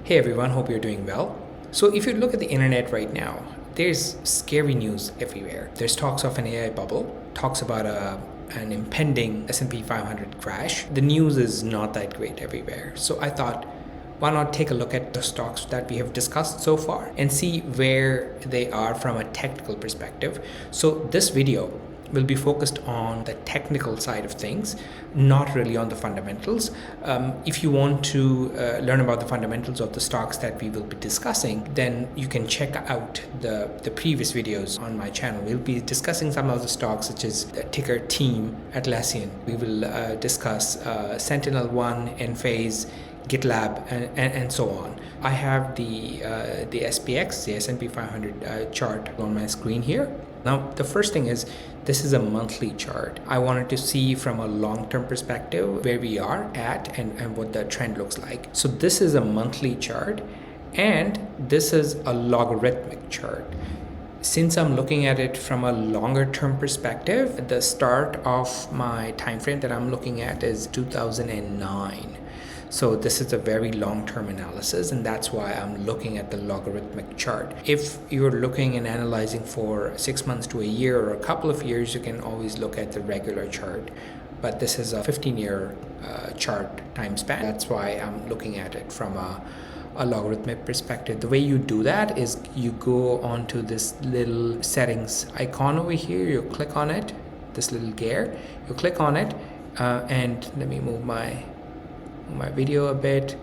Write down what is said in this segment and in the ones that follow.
Hey everyone, hope you're doing well. So if you look at the internet right now, there's scary news everywhere. There's talks of an AI bubble, talks about an impending S&P 500 crash. The news is not that great everywhere. So I thought, why not take a look at the stocks that we have discussed so far and see where they are from a technical perspective. So this video will be focused on the technical side of things, not really on the fundamentals. If you want to learn about the fundamentals of the stocks that we will be discussing, then you can check out the previous videos on my channel. We'll be discussing some of the stocks such as the ticker team, Atlassian. We will discuss SentinelOne, Enphase, GitLab, and so on. I have the SPX, the S&P 500 chart on my screen here. Now, the first thing is, this is a monthly chart. I wanted to see from a long-term perspective where we are at and what the trend looks like. So this is a monthly chart, and this is a logarithmic chart. Since I'm looking at it from a longer term perspective, the start of my time frame that I'm looking at is 2009. So this is a very long-term analysis, and that's why I'm looking at the logarithmic chart. If you're looking and analyzing for 6 months to a year or a couple of years, you can always look at the regular chart. But this is a 15-year chart time span. That's why I'm looking at it from a logarithmic perspective. The way you do that is you go onto this little settings icon over here, you click on it, this little gear, you click on it, and let me move my video a bit,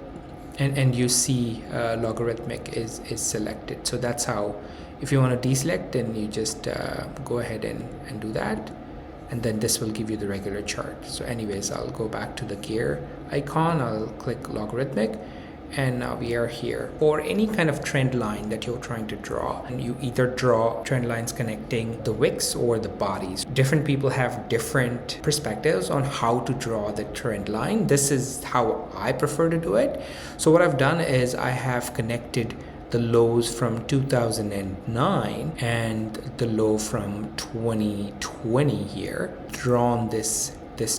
and you see logarithmic is selected. So that's how, if you want to deselect, then you just go ahead and do that, and then this will give you the regular chart. So anyways, I'll go back to the gear icon, I'll click logarithmic, and now we are here. For any kind of trend line that you're trying to draw, and you either draw trend lines connecting the wicks or the bodies. Different people have different perspectives on how to draw the trend line. This is how I prefer to do it. So what I've done is I have connected the lows from 2009 and the low from 2020 here, drawn this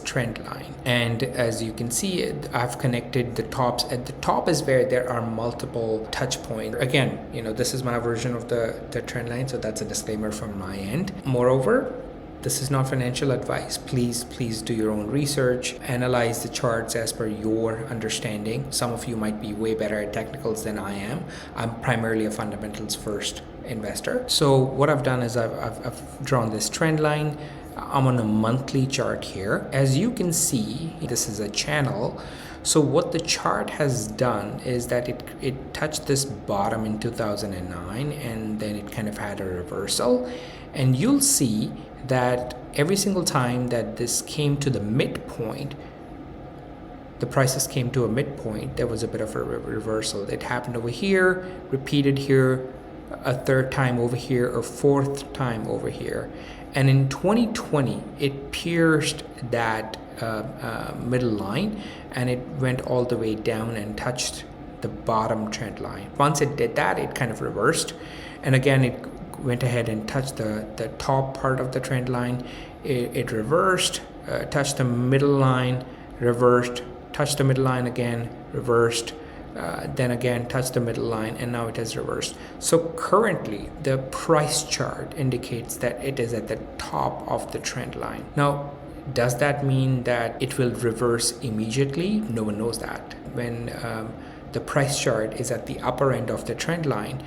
trend line, and as you can see, I've connected the tops. At the top is where there are multiple touch points. Again, this is my version of the trend line, so that's a disclaimer from my end. Moreover, this is not financial advice. Please do your own research, analyze the charts as per your understanding. Some of you might be way better at technicals than I am. I'm primarily a fundamentals first investor. So what I've done is I've drawn this trend line. I'm on a monthly chart here. As you can see, this is a channel. So what the chart has done is that it touched this bottom in 2009, and then it kind of had a reversal. And you'll see that every single time that this came to the midpoint, the prices came to a midpoint, there was a bit of a reversal. It happened over here, repeated here, a third time over here, or fourth time over here. And in 2020, it pierced that middle line, and it went all the way down and touched the bottom trend line. Once it did that, it kind of reversed, and again it went ahead and touched the top part of the trend line. It reversed, touched the middle line, reversed, touched the middle line again, reversed, then again touch the middle line, and now it has reversed. So currently the price chart indicates that it is at the top of the trend line. Now, does that mean that it will reverse immediately? No one knows that. When the price chart is at the upper end of the trend line,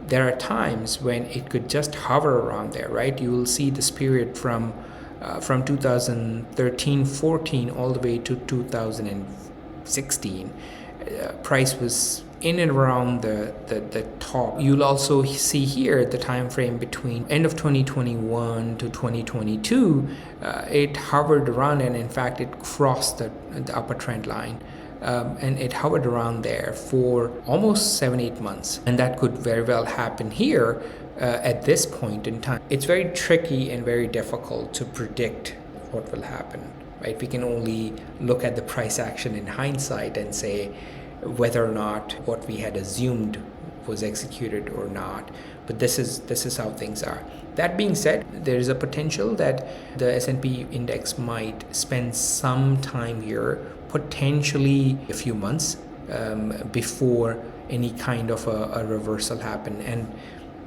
there are times when it could just hover around there, right? You will see this period from 2013-14 all the way to 2016. Price was in and around the top. You'll also see here the time frame between end of 2021 to 2022. It hovered around, and in fact it crossed the upper trend line, and it hovered around there for almost 7-8 months, and that could very well happen here at this point in time. It's very tricky and very difficult to predict what will happen, right? We can only look at the price action in hindsight and say whether or not what we had assumed was executed or not. But this is how things are. That being said, there is a potential that the S&P index might spend some time here, potentially a few months, before any kind of a reversal happen. And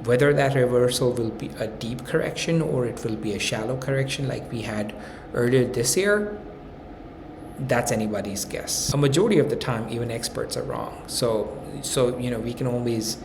whether that reversal will be a deep correction or it will be a shallow correction like we had earlier this year, that's anybody's guess. A majority of the time, even experts are wrong. So we can always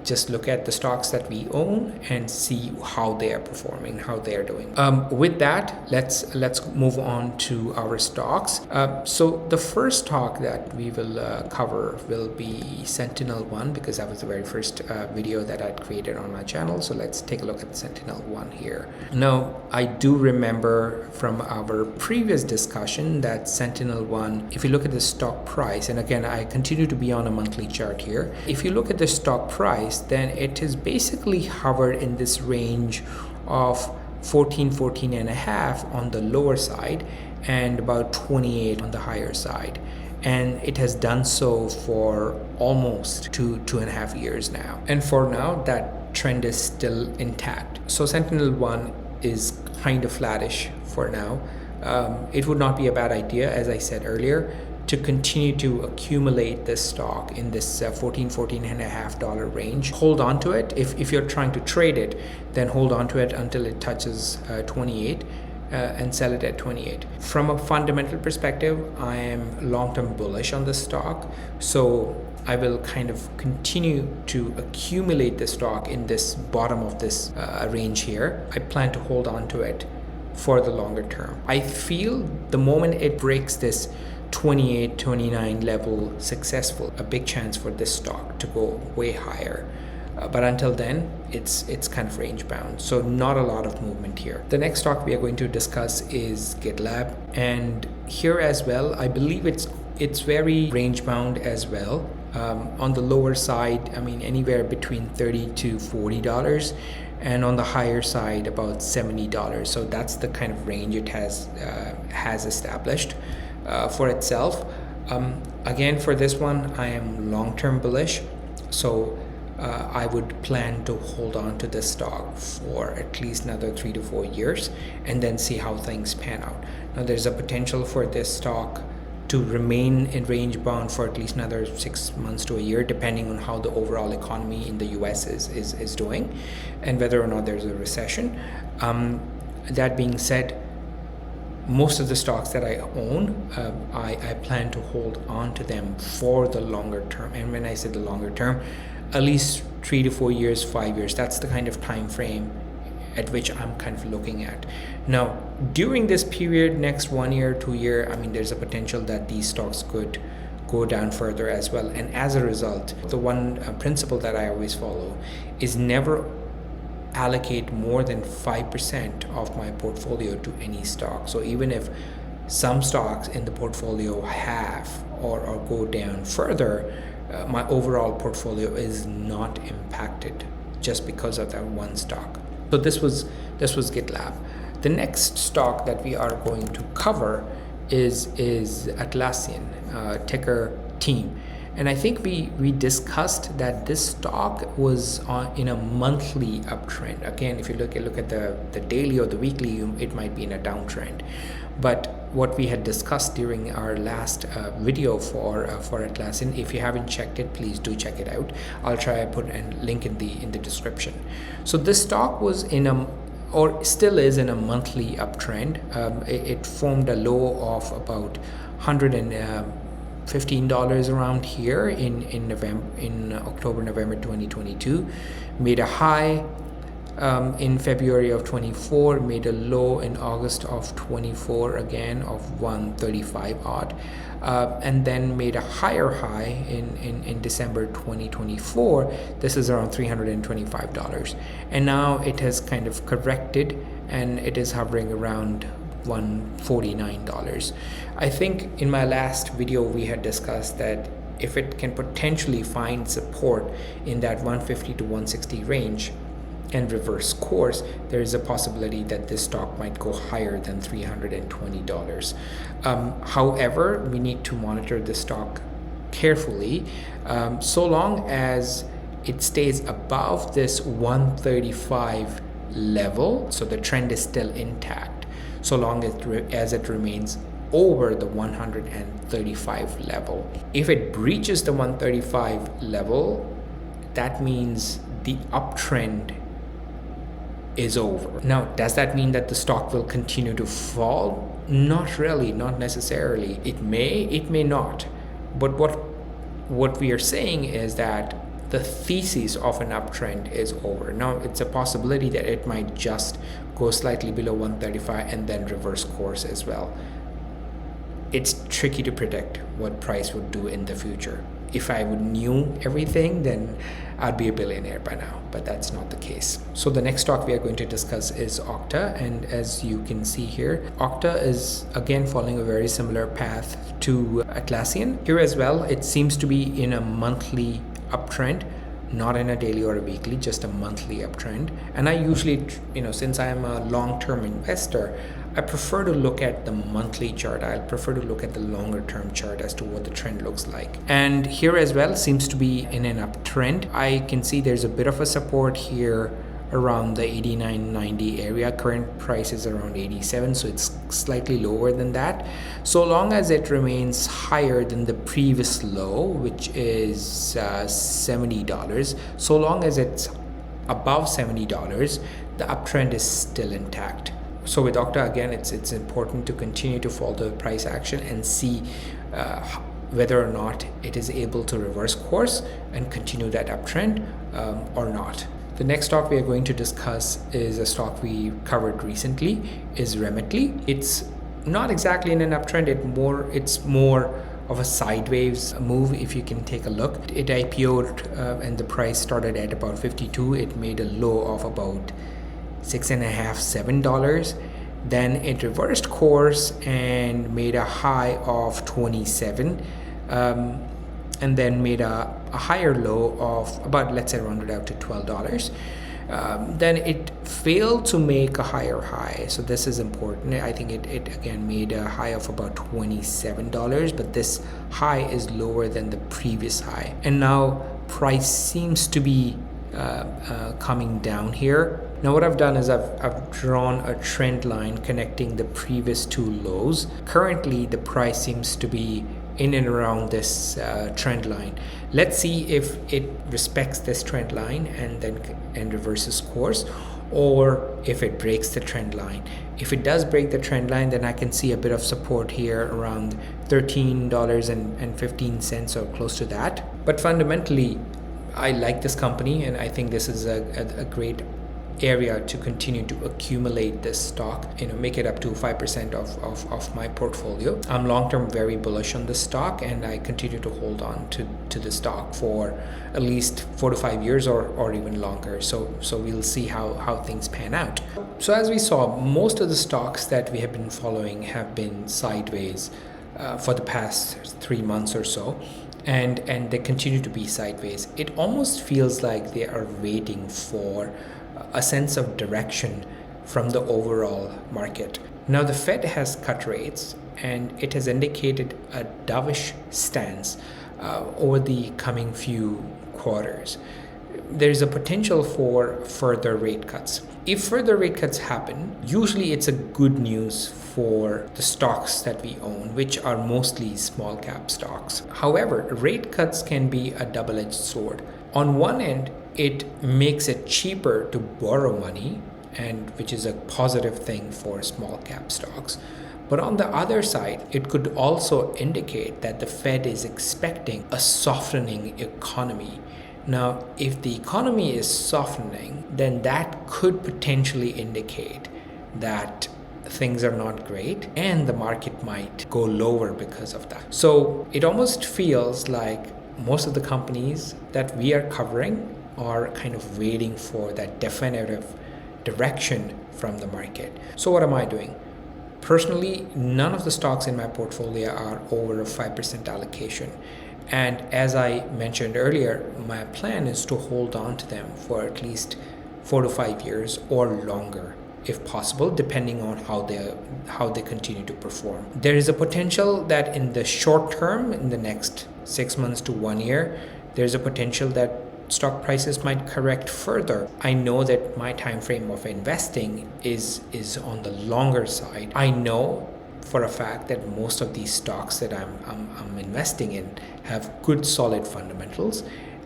just look at the stocks that we own and see how they are performing, how they are doing. With that, let's move on to our stocks. So the first stock that we will cover will be SentinelOne, because that was the very first video that I'd created on my channel. So let's take a look at SentinelOne here. Now, I do remember from our previous discussion that SentinelOne, if you look at the stock price, and again, I continue to be on a monthly chart here. If you look at the stock price, then it has basically hovered in this range of 14 and a half on the lower side and about 28 on the higher side, and it has done so for almost two and a half years now, and for now that trend is still intact. So SentinelOne is kind of flattish for now. It would not be a bad idea, as I said earlier, to continue to accumulate this stock in this $14 and a half range. Hold on to it. If you're trying to trade it, then hold on to it until it touches 28 and sell it at 28. From a fundamental perspective, I am long-term bullish on this stock. So I will kind of continue to accumulate the stock in this bottom of this range here. I plan to hold on to it for the longer term. I feel the moment it breaks this 28, 29 level successful, a big chance for this stock to go way higher. But until then, it's kind of range bound. So not a lot of movement here. The next stock we are going to discuss is GitLab. And here as well, I believe it's very range bound as well. On the lower side, I mean, anywhere between $30 to $40. And on the higher side, about $70. So that's the kind of range it has established for itself. Again, for this one, I am long-term bullish, so I would plan to hold on to this stock for at least another 3 to 4 years and then see how things pan out. Now, there's a potential for this stock to remain in range bound for at least another 6 months to a year, depending on how the overall economy in the US is doing and whether or not there's a recession. That being said, most of the stocks that I own, I plan to hold on to them for the longer term. And when I say the longer term, at least 3 to 4 years, 5 years. That's the kind of time frame at which I'm kind of looking at. Now, during this period, next 1 year, 2 year, I mean, there's a potential that these stocks could go down further as well. And as a result, the one principle that I always follow is never allocate more than 5% of my portfolio to any stock. So even if some stocks in the portfolio have or go down further, my overall portfolio is not impacted just because of that one stock. So this was GitLab. The next stock that we are going to cover is Atlassian, ticker TEAM. And I think we discussed that this stock was in a monthly uptrend. Again, if you look at the daily or the weekly, it might be in a downtrend. But what we had discussed during our last video for Atlassian, if you haven't checked it, please do check it out. I'll try to put a link in the description. So this stock was or still is in a monthly uptrend. It formed a low of about $115 around here in October, November 2022, made a high in February of 24, made a low in August of 24 again of 135 odd, and then made a higher high in December 2024. This is around $325, and now it has kind of corrected and it is hovering around $149. I think in my last video we had discussed that if it can potentially find support in that 150 to 160 range and reverse course, there is a possibility that this stock might go higher than $320. However, we need to monitor the stock carefully, so long as it stays above this 135 level, so the trend is still intact, so long as it remains over the 135 level. If it breaches the 135 level, that means the uptrend is over. Now, does that mean that the stock will continue to fall? Not really, not necessarily. It may not. But what we are saying is that the thesis of an uptrend is over. Now, it's a possibility that it might just go slightly below 135 and then reverse course as well. It's tricky to predict what price would do in the future. If I would knew everything, then I'd be a billionaire by now, but that's not the case. So the next stock we are going to discuss is Okta, and as you can see here, Okta is again following a very similar path to Atlassian. Here as well, it seems to be in a monthly uptrend, not in a daily or a weekly, just a monthly uptrend. And I usually, since I am a long-term investor, I prefer to look at the monthly chart. I prefer to look at the longer term chart as to what the trend looks like. And here as well seems to be in an uptrend. I can see there's a bit of a support here around the 89.90 area. Current price is around 87, so it's slightly lower than that. So long as it remains higher than the previous low, which is $70, so long as it's above $70, the uptrend is still intact. So with Okta, again, it's important to continue to follow the price action and see whether or not it is able to reverse course and continue that uptrend or not. The next stock we are going to discuss is a stock we covered recently, is Remitly. It's not exactly in an uptrend, it's more of a sideways move. If you can take a look, it IPO'd and the price started at about 52. It made a low of about $6.5–7. Then it reversed course and made a high of 27, and then made a higher low of about, let's say, round it out to $12. Then it failed to make a higher high, so this is important. I think it again made a high of about $27, but this high is lower than the previous high, and now price seems to be coming down here. Now what I've done is I've drawn a trend line connecting the previous two lows. Currently the price seems to be in and around this trend line. Let's see if it respects this trend line and reverses course, or if it breaks the trend line. If it does break the trend line, then I can see a bit of support here around $13.15 or close to that. But fundamentally, I like this company, and I think this is a great area to continue to accumulate this stock, make it up to 5% of my portfolio. I'm long-term very bullish on this stock, and I continue to hold on to the stock for at least 4 to 5 years or even longer. So we'll see how things pan out. So as we saw, most of the stocks that we have been following have been sideways for the past 3 months or so. And they continue to be sideways. It almost feels like they are waiting for a sense of direction from the overall market. Now the Fed has cut rates, and it has indicated a dovish stance over the coming few quarters. There is a potential for further rate cuts. If further rate cuts happen, usually it's a good news for the stocks that we own, which are mostly small cap stocks. However, rate cuts can be a double-edged sword. On one end, it makes it cheaper to borrow money, and which is a positive thing for small cap stocks. But on the other side, it could also indicate that the Fed is expecting a softening economy. Now, if the economy is softening, then that could potentially indicate that things are not great and the market might go lower because of that. So it almost feels like most of the companies that we are covering are kind of waiting for that definitive direction from the market. So what am I doing? Personally, none of the stocks in my portfolio are over a 5% allocation. And as I mentioned earlier, my plan is to hold on to them for at least 4 to 5 years or longer, if possible, depending on how they continue to perform. There is a potential that in the short term, in the next 6 months to 1 year, there's a potential that stock prices might correct further. I know that my time frame of investing is on the longer side. I know for a fact that most of these stocks that I'm investing in have good solid fundamentals,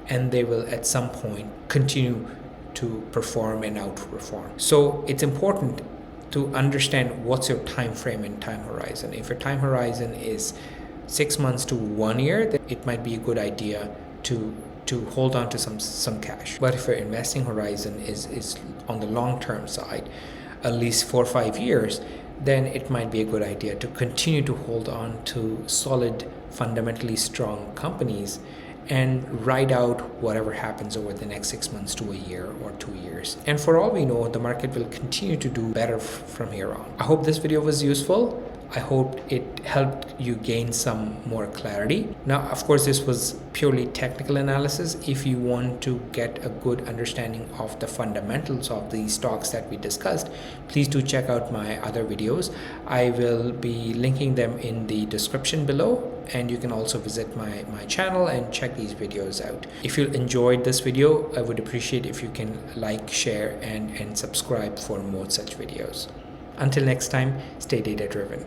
and they will at some point continue to perform and outperform. So it's important to understand what's your time frame and time horizon. If your time horizon is 6 months to 1 year, then it might be a good idea to hold on to some cash. But if your investing horizon is on the long-term side, at least 4 or 5 years, then it might be a good idea to continue to hold on to solid, fundamentally strong companies and ride out whatever happens over the next 6 months to a year or 2 years. And for all we know, the market will continue to do better from here on. I hope this video was useful. I hope it helped you gain some more clarity. Now, of course, this was purely technical analysis. If you want to get a good understanding of the fundamentals of the stocks that we discussed, please do check out my other videos. I will be linking them in the description below, and you can also visit my channel and check these videos out. If you enjoyed this video, I would appreciate if you can like, share, and subscribe for more such videos. Until next time, stay data driven.